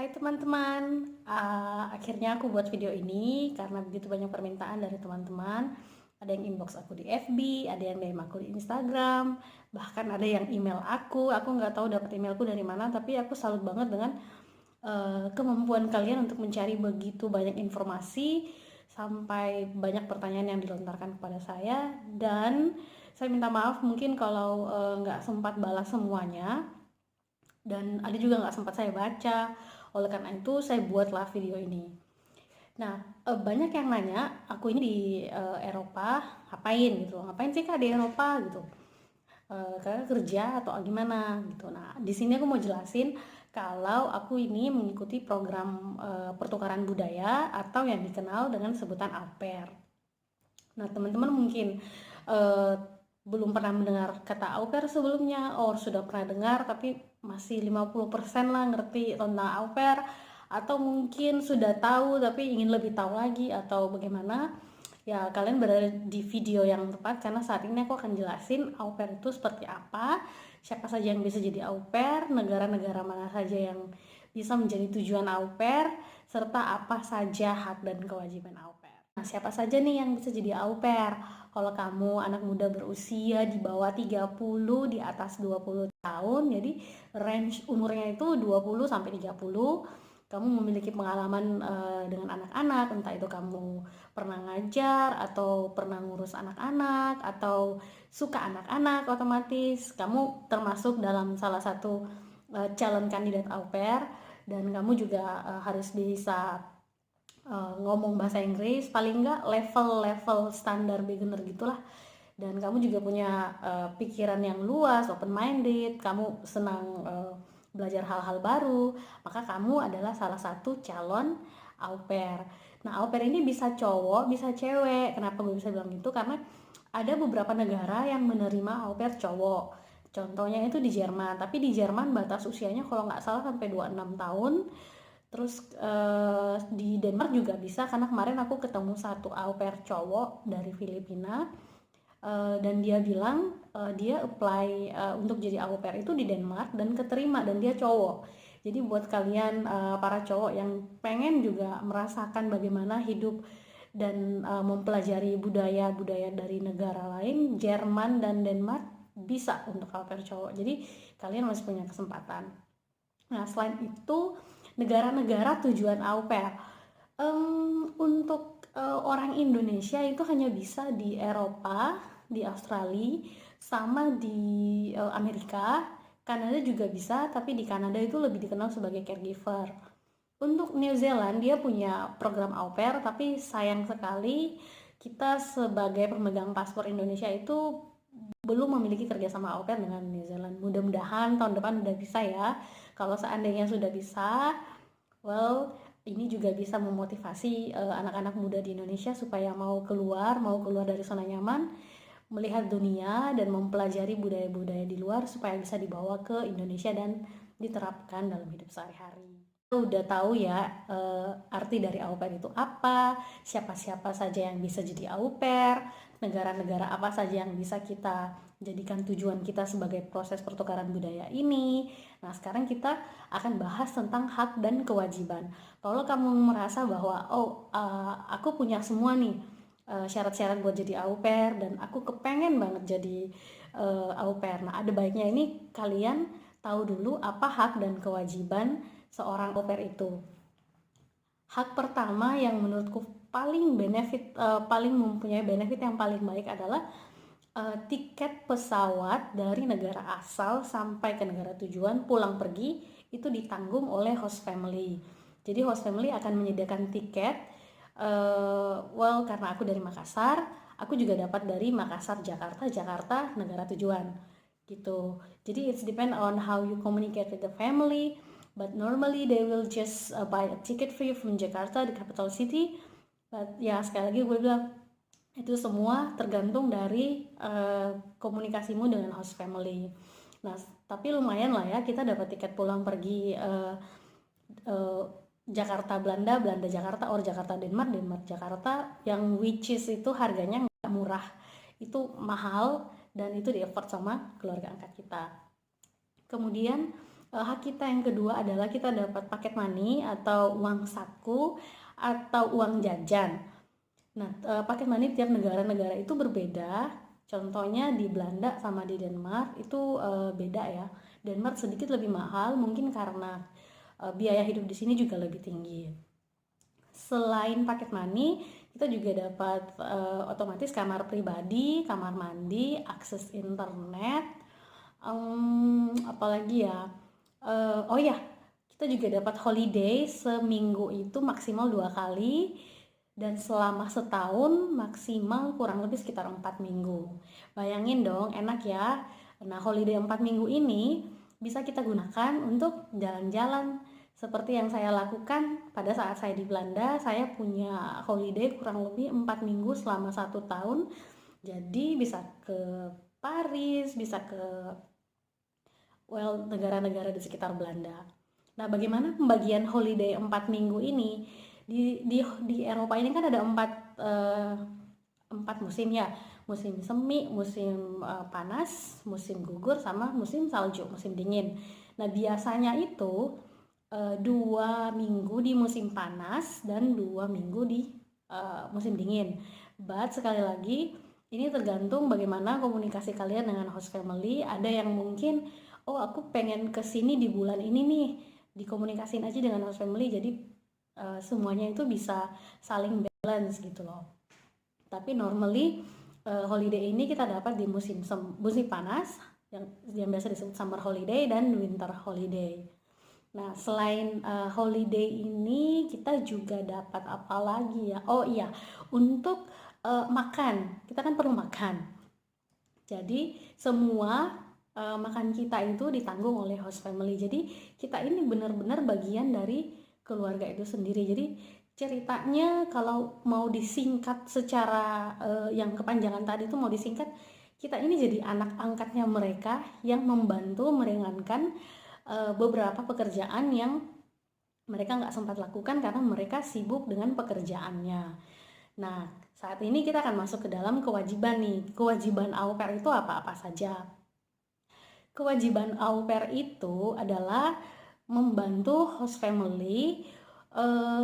Hai teman-teman, akhirnya aku buat video ini karena begitu banyak permintaan dari teman-teman. Ada yang inbox aku di FB, ada yang DM aku di Instagram, bahkan ada yang email aku. Aku nggak tahu dapat emailku dari mana, tapi aku salut banget dengan kemampuan kalian untuk mencari begitu banyak informasi sampai banyak pertanyaan yang dilontarkan kepada saya. Dan saya minta maaf mungkin kalau nggak sempat balas semuanya, dan ada juga nggak sempat saya baca. Oleh karena itu saya buatlah video ini. Nah, banyak yang nanya aku ini di Eropa ngapain gitu, ngapain sih kak di Eropa gitu, kakak kerja atau gimana gitu. Nah, di sini aku mau jelasin kalau aku ini mengikuti program pertukaran budaya atau yang dikenal dengan sebutan au pair. Nah, teman-teman mungkin uh, belum pernah mendengar kata au pair sebelumnya, or sudah pernah dengar tapi masih 50% lah ngerti tentang au pair, atau mungkin sudah tahu tapi ingin lebih tahu lagi atau bagaimana. Ya, kalian berada di video yang tepat karena saat ini aku akan jelasin au pair itu seperti apa, siapa saja yang bisa jadi au pair, negara-negara mana saja yang bisa menjadi tujuan au pair, serta apa saja hak dan kewajiban au pair. Nah, siapa saja nih yang bisa jadi au pair? Kalau kamu anak muda berusia di bawah 30, di atas 20 tahun, jadi range umurnya itu 20 sampai 30, kamu memiliki pengalaman dengan anak-anak, entah itu kamu pernah ngajar atau pernah ngurus anak-anak atau suka anak-anak, otomatis kamu termasuk dalam salah satu calon kandidat au pair. Dan kamu juga harus bisa ngomong bahasa Inggris paling enggak level standar beginner gitulah. Dan kamu juga punya pikiran yang luas, open minded, kamu senang belajar hal-hal baru, maka kamu adalah salah satu calon au pair. Nah, au pair ini bisa cowok, bisa cewek. Kenapa gue bisa bilang gitu? Karena ada beberapa negara yang menerima au pair cowok. Contohnya itu di Jerman, tapi di Jerman batas usianya kalau nggak salah sampai 26 tahun. Terus di Denmark juga bisa, karena kemarin aku ketemu satu au pair cowok dari Filipina, dan dia bilang dia apply untuk jadi au pair itu di Denmark dan keterima, dan dia cowok. Jadi buat kalian para cowok yang pengen juga merasakan bagaimana hidup dan mempelajari budaya-budaya dari negara lain, Jerman dan Denmark bisa untuk au pair cowok. Jadi kalian masih punya kesempatan. Nah, selain itu negara-negara tujuan au pair, untuk orang Indonesia itu hanya bisa di Eropa, di Australia, sama di Amerika. Kanada juga bisa, tapi di Kanada itu lebih dikenal sebagai caregiver. Untuk New Zealand dia punya program au pair, tapi sayang sekali kita sebagai pemegang paspor Indonesia itu belum memiliki kerjasama au pair dengan New Zealand. Mudah-mudahan tahun depan udah bisa ya. Kalau seandainya sudah bisa, well, ini juga bisa memotivasi anak-anak muda di Indonesia supaya mau keluar dari zona nyaman, melihat dunia dan mempelajari budaya-budaya di luar supaya bisa dibawa ke Indonesia dan diterapkan dalam hidup sehari-hari. Udah tahu ya arti dari au pair itu apa, siapa-siapa saja yang bisa jadi au pair, negara-negara apa saja yang bisa kita jadikan tujuan kita sebagai proses pertukaran budaya ini. Nah, sekarang kita akan bahas tentang hak dan kewajiban. Kalau kamu merasa bahwa aku punya semua nih syarat-syarat buat jadi au pair dan aku kepengen banget jadi au pair. Nah, ada baiknya ini kalian tahu dulu apa hak dan kewajiban seorang au pair itu. Hak pertama yang menurutku paling mempunyai benefit yang paling baik adalah tiket pesawat dari negara asal sampai ke negara tujuan pulang pergi itu ditanggung oleh host family. Jadi host family akan menyediakan tiket. Karena aku dari Makassar, aku juga dapat dari Makassar Jakarta negara tujuan gitu. Jadi it's depend on how you communicate with the family, but normally they will just buy a ticket for you from Jakarta, the capital city. But ya, sekali lagi gue bilang itu semua tergantung dari komunikasimu dengan host family. Nah, tapi lumayan lah ya, kita dapat tiket pulang pergi Jakarta Belanda, Belanda Jakarta, or Jakarta Denmark, Denmark Jakarta, yang which is itu harganya nggak murah, itu mahal, dan itu di effort sama keluarga angkat kita. Kemudian Hak kita yang kedua adalah kita dapat paket money atau uang saku atau uang jajan. Nah, paket money tiap negara-negara itu berbeda. Contohnya di Belanda sama di Denmark itu beda ya. Denmark sedikit lebih mahal, mungkin karena biaya hidup di sini juga lebih tinggi. Selain paket money, kita juga dapat otomatis kamar pribadi, kamar mandi, akses internet, apalagi ya. Oh ya, kita juga dapat holiday seminggu itu maksimal 2 kali dan selama setahun maksimal kurang lebih sekitar 4 minggu. Bayangin dong, enak ya. Nah, holiday 4 minggu ini bisa kita gunakan untuk jalan-jalan seperti yang saya lakukan pada saat saya di Belanda. Saya punya holiday kurang lebih 4 minggu selama 1 tahun. Jadi bisa ke Paris, bisa ke negara-negara di sekitar Belanda. Nah, bagaimana pembagian holiday 4 minggu ini? Di Eropa ini kan ada empat musim ya, musim semi, musim panas, musim gugur, sama musim salju, musim dingin. Nah, biasanya itu 2 minggu di musim panas dan 2 minggu di musim dingin. But sekali lagi ini tergantung bagaimana komunikasi kalian dengan host family. Ada yang mungkin, oh aku pengen kesini di bulan ini nih, dikomunikasin aja dengan host family, jadi semuanya itu bisa saling balance gitu loh. Tapi normally holiday ini kita dapat di musim panas yang biasa disebut summer holiday dan winter holiday. Nah, selain holiday ini kita juga dapat apa lagi ya? Oh iya, untuk makan, kita kan perlu makan. Jadi semua makan kita itu ditanggung oleh host family. Jadi kita ini benar-benar bagian dari keluarga itu sendiri. Jadi ceritanya kalau mau disingkat secara yang kepanjangan tadi itu mau disingkat, kita ini jadi anak angkatnya mereka yang membantu meringankan beberapa pekerjaan yang mereka nggak sempat lakukan karena mereka sibuk dengan pekerjaannya. Nah, saat ini kita akan masuk ke dalam kewajiban nih. Kewajiban au pair itu apa-apa saja? Kewajiban au pair itu adalah membantu host family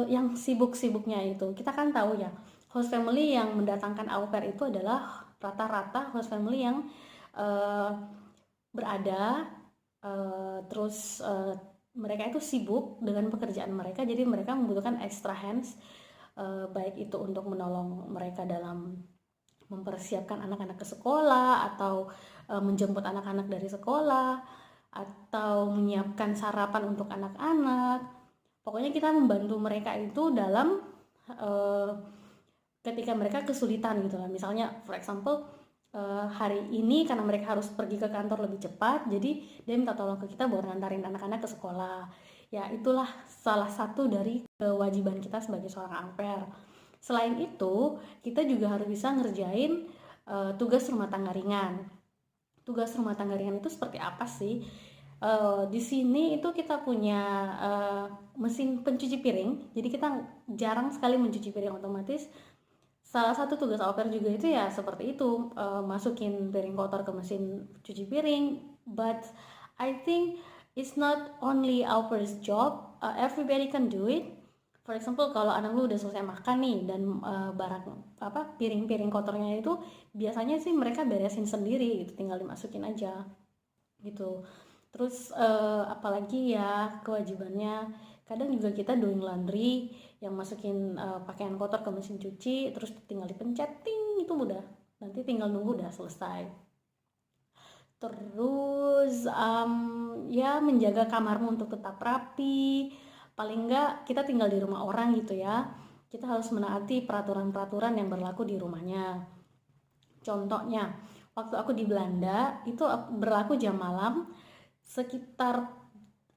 yang sibuk-sibuknya itu. Kita kan tahu ya, host family yang mendatangkan au pair itu adalah rata-rata host family yang berada terus mereka itu sibuk dengan pekerjaan mereka, jadi mereka membutuhkan extra hands, baik itu untuk menolong mereka dalam mempersiapkan anak-anak ke sekolah atau menjemput anak-anak dari sekolah atau menyiapkan sarapan untuk anak-anak. Pokoknya kita membantu mereka itu dalam ketika mereka kesulitan gitu lah. Misalnya for example hari ini karena mereka harus pergi ke kantor lebih cepat, jadi dia minta tolong ke kita buat ngantarin anak-anak ke sekolah. Ya, itulah salah satu dari kewajiban kita sebagai seorang au pair. Selain itu, kita juga harus bisa ngerjain tugas rumah tangga ringan. Tugas rumah tangga ringan itu seperti apa sih? Di sini itu kita punya mesin pencuci piring, jadi kita jarang sekali mencuci piring otomatis. Salah satu tugas au pair juga itu ya seperti itu, masukin piring kotor ke mesin cuci piring. But I think it's not only au pair's job, everybody can do it. For example, kalau anak lu udah selesai makan nih dan barang piring-piring kotornya itu biasanya sih mereka beresin sendiri gitu, tinggal dimasukin aja gitu. Terus apalagi ya kewajibannya, kadang juga kita doing laundry yang masukin pakaian kotor ke mesin cuci, terus tinggal dipencet ting, itu udah, nanti tinggal nunggu udah selesai. Terus ya menjaga kamarmu untuk tetap rapi, paling enggak kita tinggal di rumah orang gitu ya, kita harus menaati peraturan-peraturan yang berlaku di rumahnya. Contohnya, waktu aku di Belanda itu berlaku jam malam sekitar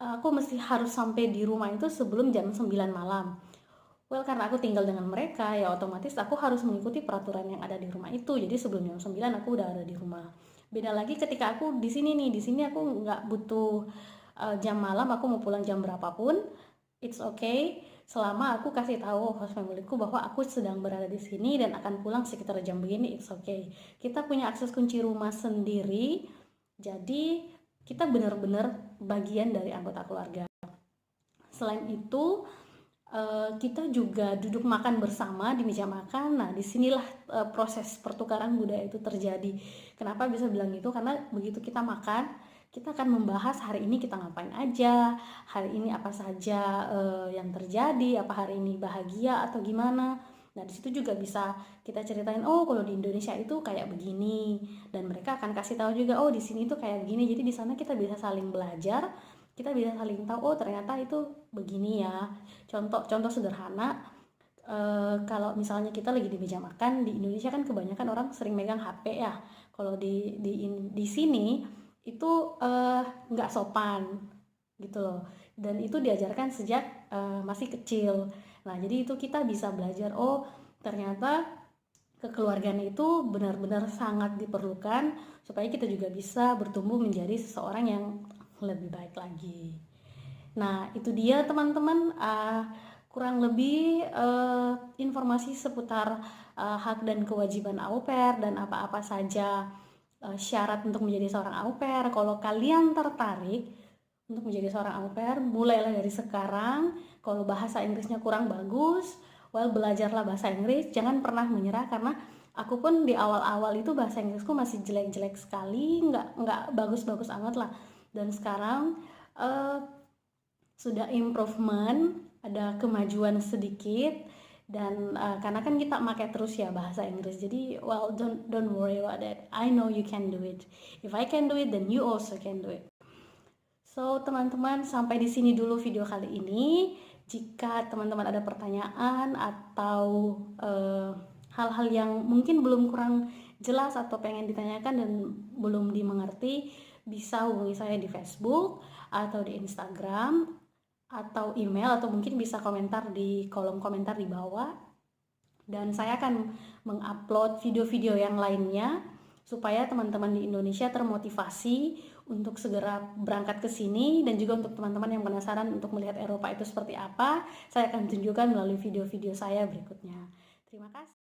aku mesti harus sampai di rumah itu sebelum jam 9 malam. Well, karena aku tinggal dengan mereka, ya otomatis aku harus mengikuti peraturan yang ada di rumah itu. Jadi sebelum jam 9 aku udah ada di rumah. Beda lagi ketika aku di sini nih, di sini aku nggak butuh jam malam, aku mau pulang jam berapapun, it's okay. Selama aku kasih tahu host familyku bahwa aku sedang berada di sini dan akan pulang sekitar jam begini, it's okay. Kita punya akses kunci rumah sendiri, jadi kita benar-benar bagian dari anggota keluarga. Selain itu, kita juga duduk makan bersama di meja makan. Nah, disinilah proses pertukaran budaya itu terjadi. Kenapa bisa bilang gitu? Karena begitu kita makan, kita akan membahas hari ini kita ngapain aja, hari ini apa saja yang terjadi, apa hari ini bahagia atau gimana. Nah, disitu juga bisa kita ceritain, oh kalau di Indonesia itu kayak begini, dan mereka akan kasih tahu juga, oh di sini tuh kayak begini. Jadi di sana kita bisa saling belajar, kita bisa saling tahu, oh ternyata itu begini ya. Contoh sederhana, kalau misalnya kita lagi di meja makan di Indonesia kan kebanyakan orang sering megang HP ya. Kalau di sini itu nggak sopan gitu loh. Dan itu diajarkan sejak masih kecil. Nah, jadi itu kita bisa belajar, oh ternyata kekeluargaan itu benar-benar sangat diperlukan supaya kita juga bisa bertumbuh menjadi seseorang yang lebih baik lagi. Nah, itu dia teman-teman, kurang lebih informasi seputar hak dan kewajiban au pair dan apa-apa saja syarat untuk menjadi seorang au pair. Kalau kalian tertarik untuk menjadi seorang au pair, mulailah dari sekarang. Kalau bahasa Inggrisnya kurang bagus, belajarlah bahasa Inggris. Jangan pernah menyerah, karena aku pun di awal-awal itu bahasa Inggrisku masih jelek-jelek sekali, nggak bagus-bagus amat lah. Dan sekarang sudah improvement, ada kemajuan sedikit. Dan karena kan kita pakai terus ya bahasa Inggris, jadi don't worry about that. I know you can do it. If I can do it, then you also can do it. So teman-teman, sampai di sini dulu video kali ini. Jika teman-teman ada pertanyaan atau hal-hal yang mungkin belum kurang jelas atau pengen ditanyakan dan belum dimengerti, bisa hubungi saya di Facebook atau di Instagram atau email, atau mungkin bisa komentar di kolom komentar di bawah. Dan saya akan mengupload video-video yang lainnya supaya teman-teman di Indonesia termotivasi untuk segera berangkat ke sini, dan juga untuk teman-teman yang penasaran untuk melihat Eropa itu seperti apa, saya akan tunjukkan melalui video-video saya berikutnya. Terima kasih.